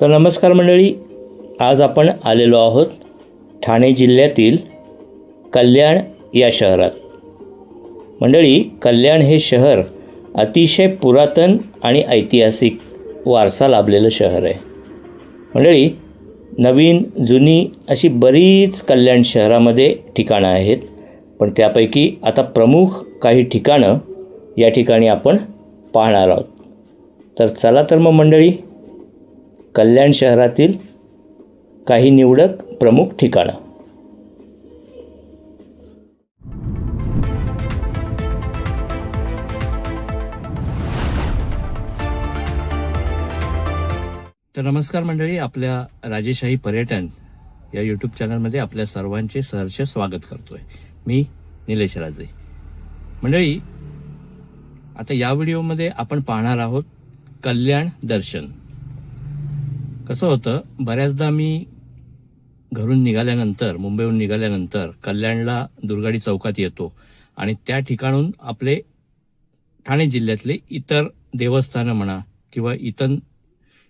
तर नमस्कार मंडळी, आज आपण आलेलो आहोत ठाणे जिल्ह्यातील कल्याण या शहरात. मंडळी, कल्याण हे शहर अतिशय पुरातन आणि ऐतिहासिक वारसा लाभलेलं शहर आहे. मंडळी, नवीन जुनी अशी बरीच कल्याण शहरामध्ये ठिकाणं आहेत, पण त्यापैकी आता प्रमुख काही ठिकाणं या ठिकाणी आपण पाहणार आहोत. तर चला तर मग मंडळी, कल्याण शहरातील काही निवडक प्रमुख ठिकाणं. तर नमस्कार मंडळी, आपल्या राजेशाही पर्यटन या यूट्यूब चॅनलमध्ये आपल्या सर्वांचे सहर्ष स्वागत करतोय. मी निलेश राजे. मंडळी, आता या व्हिडिओमध्ये आपण पाहणार आहोत कल्याण दर्शन. कसं होतं, बऱ्याचदा मी घरून निघाल्यानंतर, मुंबईहून निघाल्यानंतर कल्याणला दुर्गाडी चौकात येतो आणि त्या ठिकाणून आपले ठाणे जिल्ह्यातले इतर देवस्थानं म्हणा किंवा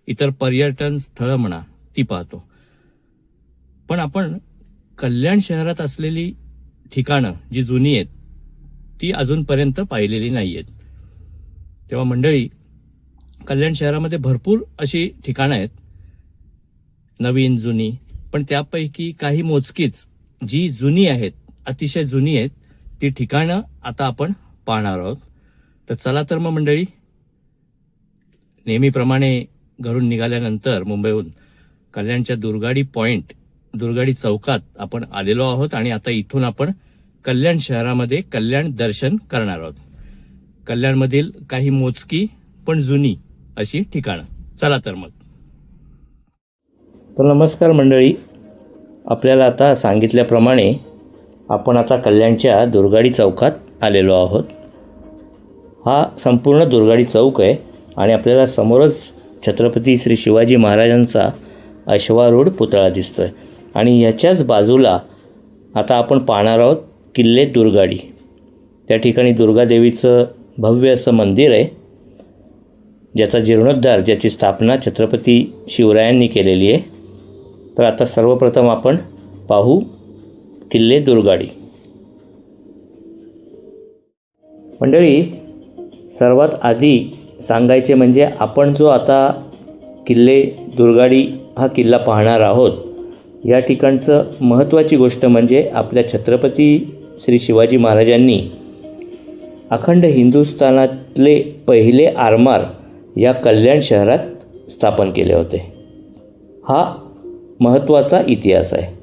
इतर पर्यटन स्थळं म्हणा ती पाहतो. पण आपण कल्याण शहरात असलेली ठिकाणं जी जुनी आहेत ती अजूनपर्यंत पाहिलेली नाही आहेत. तेव्हा मंडळी, कल्याण शहरामध्ये भरपूर अशी ठिकाणं आहेत, नवीन जुनी, पण त्यापैकी काही मोजकीच जी जुनी आहेत, अतिशय जुनी आहेत, ती ठिकाणं आता आपण पाहणार आहोत. तर चला तर मग मंडळी, नेहमीप्रमाणे घरून निघाल्यानंतर मुंबईहून कल्याणच्या दुर्गाडी चौकात आपण आलेलो आहोत आणि आता इथून आपण कल्याण शहरामध्ये कल्याण दर्शन करणार आहोत. कल्याणमधील काही मोजकी पण जुनी अशी ठिकाणं. चला तर मग. तर नमस्कार मंडळी, आपल्याला आता सांगितल्याप्रमाणे आपण आता कल्याणच्या दुर्गाडी चौकात आलेलो आहोत. हा संपूर्ण दुर्गाडी चौक आहे आणि आपल्याला समोरच छत्रपती श्री शिवाजी महाराजांचा अश्वारूढ पुतळा दिसतोय आणि ह्याच्याच बाजूला आता आपण पाहणार आहोत किल्ले दुर्गाडी. त्या ठिकाणी दुर्गादेवीचं भव्य असं मंदिर आहे, ज्याचा जीर्णोद्धार, ज्याची स्थापना छत्रपती शिवरायांनी केलेली आहे. तर आता सर्वप्रथम आपण पाहू किल्ले दुर्गाडी. मंडळी, सर्वात आधी सांगायचे म्हणजे आपण जो आता किल्ले दुर्गाडी हा किल्ला पाहणार आहोत, या ठिकाणचं महत्त्वाची गोष्ट म्हणजे आपल्या छत्रपती श्री शिवाजी महाराजांनी अखंड हिंदुस्थानातले पहिले आरमार या कल्याण शहरात स्थापन केले होते. हा महत्त्वाचा इतिहास आहे.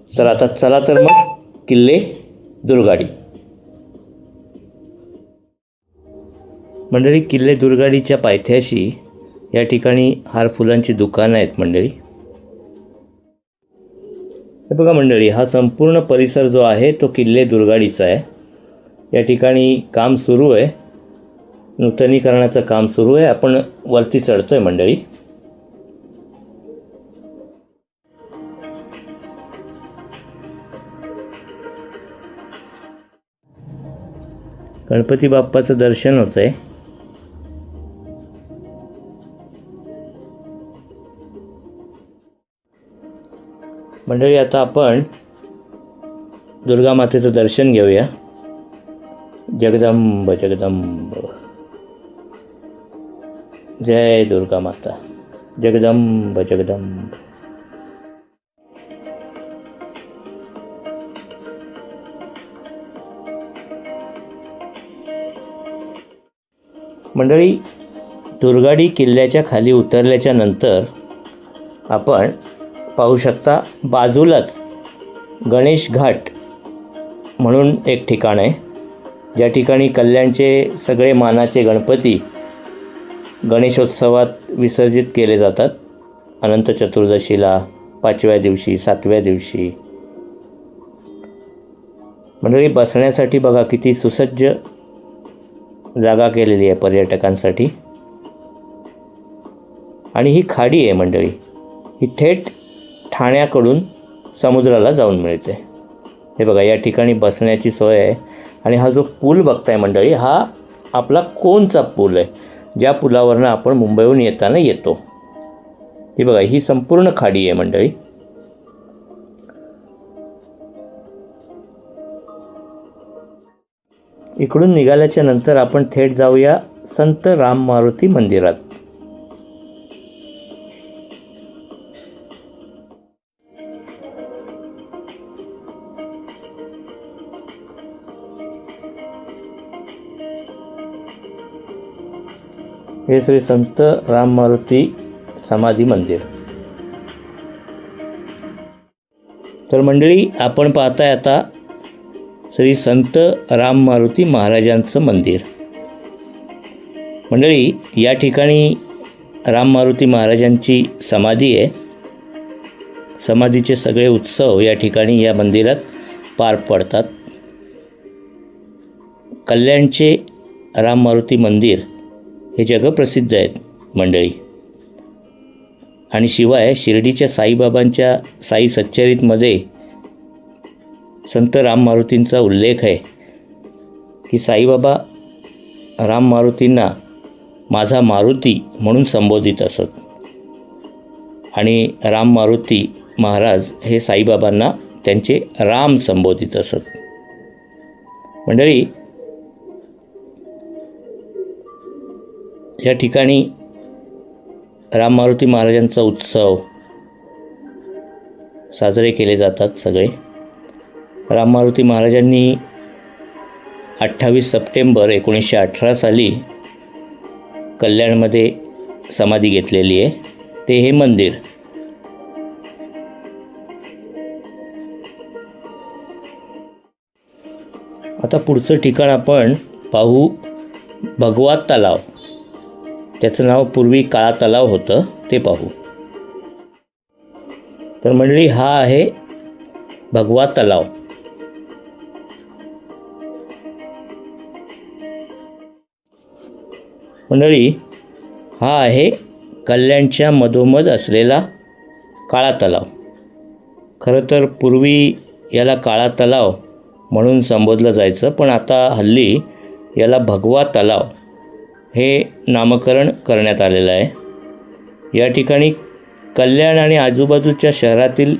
तर आता चला तर मग किल्ले दुर्गाडी. मंडळी, किल्ले दुर्गाडीच्या पायथ्याशी या ठिकाणी हार फुलांची दुकानं आहेत मंडळी. हे बघा मंडळी, हा संपूर्ण परिसर जो आहे तो किल्ले दुर्गाडीचा आहे. या ठिकाणी काम सुरू आहे, नूतनीकरणाचं काम सुरू आहे. आपण वरती चढतोय मंडळी. गणपती बाप्पाचं दर्शन होतंय. मंडळी, आता आपण दुर्गा मातेचं दर्शन घेऊया. जगदंब जगदंब, जय दुर्गा माता, जगदंब जगदंब. मंडळी, दुर्गाडी किल्ल्याच्या खाली उतरल्याच्या नंतर आपण पाहू शकता बाजूलाच गणेश घाट म्हणून एक ठिकाण आहे, ज्या ठिकाणी कल्याणचे सगळे मानाचे गणपती गणेशोत्सवात विसर्जित केले जातात. अनंत चतुर्दशीला, 5व्या दिवशी, 7व्या दिवशी. मंडळी, बसण्यासाठी बघा किती सुसज्ज जागा केलेली आहे पर्यटकांसाठी. आणि ही खाडी आहे मंडळी, ही थेट ठाण्याकडून समुद्राला जाऊन मिळते. हे बघा, या ठिकाणी बसण्याची सोय आहे. आणि हा जो पूल बघताय मंडळी, हा आपला कोनचा पूल आहे, ज्या पुलावरनं आपण मुंबईहून येताना येतो. ही बघा, ही संपूर्ण खाडी आहे मंडळी. इकडून निघाल्याच्या नंतर आपण थेट जाऊया संत राम मारुती मंदिरात. हे श्री संत राम मारुती समाधी मंदिर. तर मंडळी, आपण पाहताय आता श्री संत राम मारुती महाराजांचं मंदिर. मंडळी, या ठिकाणी राम मारुती महाराजांची समाधी आहे. समाधीचे सगळे उत्सव या ठिकाणी या मंदिरात पार पडतात. कल्याणचे राम मारुती मंदिर हे जगप्रसिद्ध आहेत मंडळी. आणि शिवाय शिर्डीच्या साईबाबांच्या साई सच्चरितमध्ये संत राम मारुतींचा उल्लेख आहे की साईबाबा राम मारुतींना माझा मारुती म्हणून संबोधित असत आणि राम मारुती महाराज हे साईबाबांना त्यांचे राम संबोधित असत. मंडळी, या ठिकाणी राम मारुती महाराजांचा उत्सव साजरे केले जातात सगळे. राम मारुती महाराजांनी 28 सप्टेंबर 1918 साली कल्याणमध्ये समाधी घेतलेली आहे. ते हे मंदिर. आता पुढचं ठिकाण आपण पाहू, भगवा तलाव. त्याचं नाव पूर्वी काळा तलाव होतं, ते पाहू. तर मंडळी, हा आहे भगवा तलाव. मंडळी, हा आहे कल्याणच्या मधोमध असलेला काळा तलाव. खरं तर पूर्वी याला काळा तलाव म्हणून संबोधलं जायचं, पण आता हल्ली याला भगवा तलाव हे नामकरण करण्यात आलेलं आहे. या ठिकाणी कल्याण आणि आजूबाजूच्या शहरातील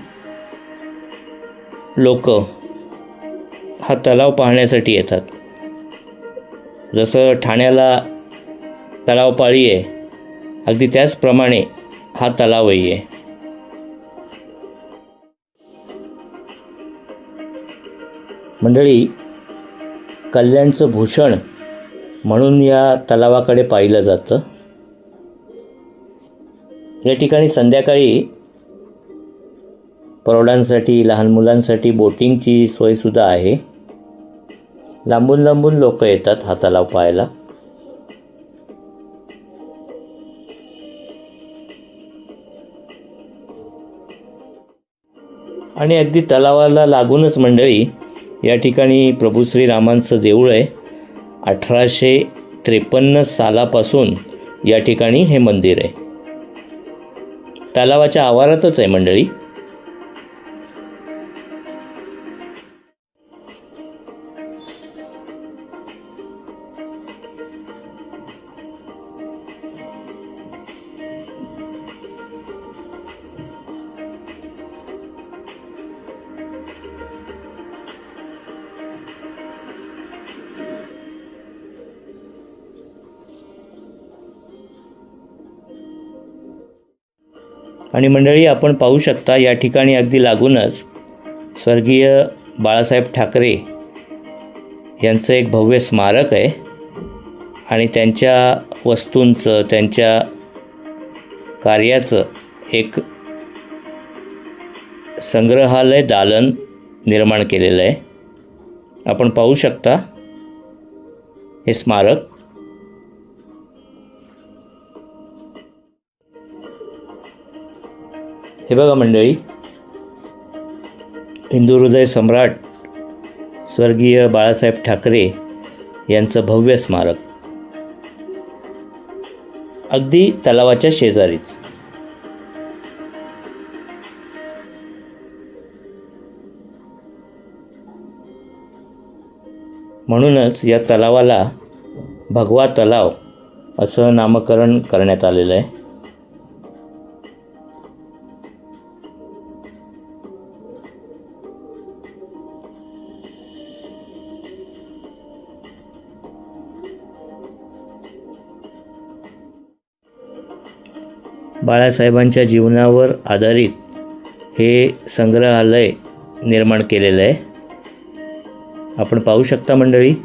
लोक हा तलाव पाहण्यासाठी येतात. जसं ठाण्याला तलावपाळी आहे, अगदी त्याचप्रमाणे हा तलावही आहे. मंडळी, कल्याणचं भूषण म्हणून या तलावाकडे पाहिलं जातं. या ठिकाणी संध्याकाळी प्रौढांसाठी, लहान मुलांसाठी बोटिंगची सोयसुद्धा आहे. लांबून लांबून लोक येतात हा तलाव पाहायला. आणि अगदी तलावाला लागूनच मंडळी या ठिकाणी प्रभू श्रीरामांचं देऊळ आहे. 1853 सालापासून या ठिकाणी हे मंदिर आहे. तलावाच्या आवारातच आहे मंडळी. आणि मंडळी, आपण पाहू शकता या ठिकाणी अगदी लागूनच स्वर्गीय बाळासाहेब ठाकरे यांचं एक भव्य स्मारक आहे आणि त्यांच्या वस्तूंचं, त्यांच्या कार्याचं एक संग्रहालय दालन निर्माण केलेलं आहे. आपण पाहू शकता हे स्मारक. हे बघा मंडळी, हिंदू हृदय सम्राट स्वर्गीय बाळासाहेब ठाकरे यांचं भव्य स्मारक अगदी तलावाच्या शेजारीच. म्हणूनच या तलावाला भगवा तलाव असं नामकरण करण्यात आलेलं आहे. बाळासाहेबांच्या जीवनावर आधारित हे संग्रहालय निर्माण केलेलं आहे. आपण पाहू शकता मंडळी.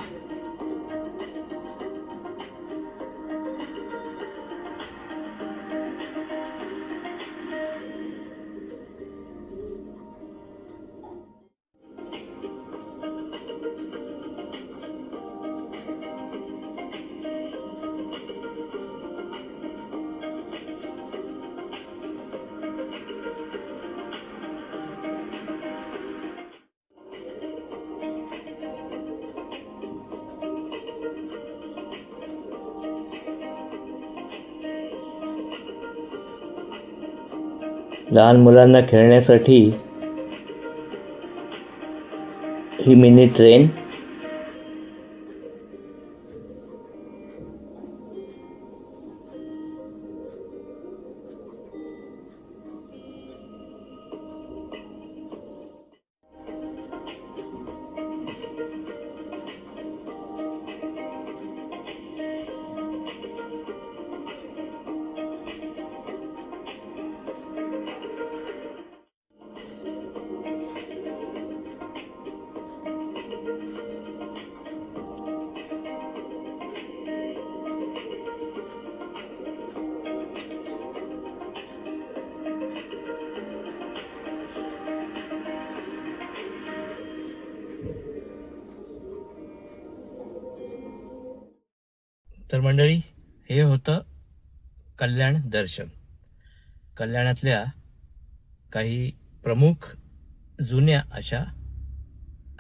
लहान मुलांना खेळण्यासाठी ही मिनी ट्रेन. तर मंडळी, हे होतं कल्याण दर्शन. कल्याणातल्या काही प्रमुख जुन्या अशा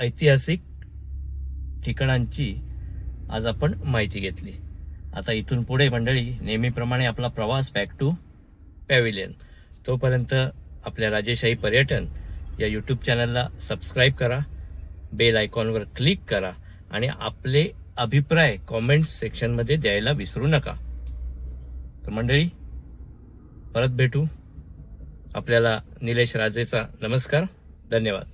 ऐतिहासिक ठिकाणांची आज आपण माहिती घेतली. आता इथून पुढे मंडळी नेहमीप्रमाणे आपला प्रवास बॅक टू पॅव्हिलियन. तोपर्यंत आपल्या राजेशाही पर्यटन या यूट्यूब चॅनलला सबस्क्राईब करा, बेल आयकॉनवर क्लिक करा आणि आपले अभिप्राय कॉमेंट्स सेक्शनमध्ये द्यायला विसरू नका. तर मंडळी, परत भेटू. आपल्याला निलेश राजेचा नमस्कार. धन्यवाद.